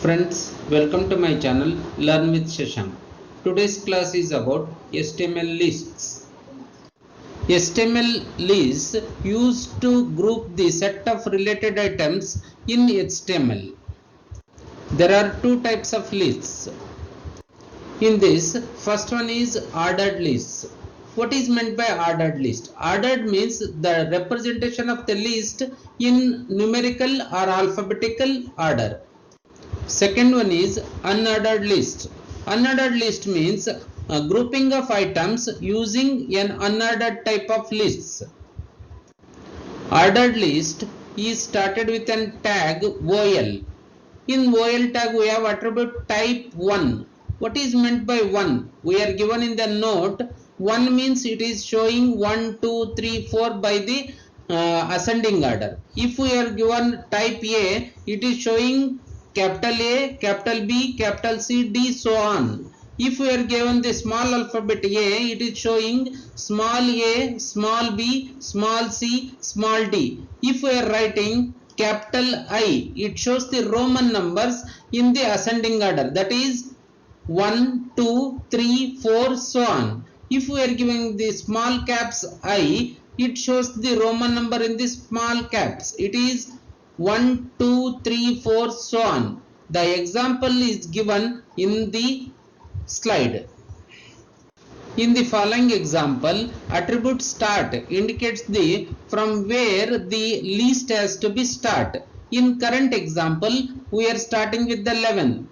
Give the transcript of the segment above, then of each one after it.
Friends, welcome to my channel Learn with Shashank. Today's class is about HTML lists. HTML lists used to group the set of related items in HTML. There are two types of lists. In this, first one is ordered lists. What is meant by ordered list? Ordered means the representation of the list in numerical or alphabetical order. Second one is unordered list. Unordered list means a grouping of items using an unordered type of lists. Ordered list is started with an tag OL. In OL tag we have attribute type 1. What is meant by 1? We are given in the note 1 means it is showing 1, 2, 3, 4 by the ascending order. If we are given type A, it is showing capital A, capital B, capital C, D, so on. If we are given the small alphabet A, it is showing small a, small b, small c, small d. If we are writing capital I, it shows the Roman numbers in the ascending order, that is 1, 2, 3, 4, so on. If we are giving the small caps I, it shows the Roman number in the small caps. It is 1, 2, 3, 4, so on. The example is given in the slide. In the following example, attribute start indicates the from where the list has to be start. In current example, we are starting with the 11.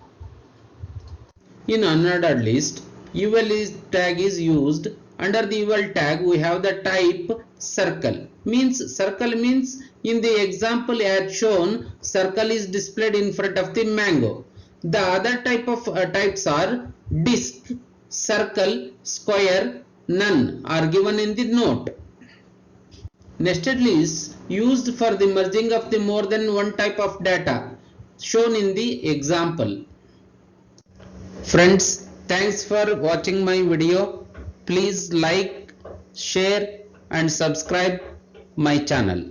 In unordered list, UL tag is used. Under the UL tag, we have the type circle. Circle means in the example as shown, circle is displayed in front of the mango. The other type of types are disk, circle, square, none are given in the note. Nested lists used for the merging of the more than one type of data shown in the example. Friends, thanks for watching my video. Please like, share and subscribe my channel.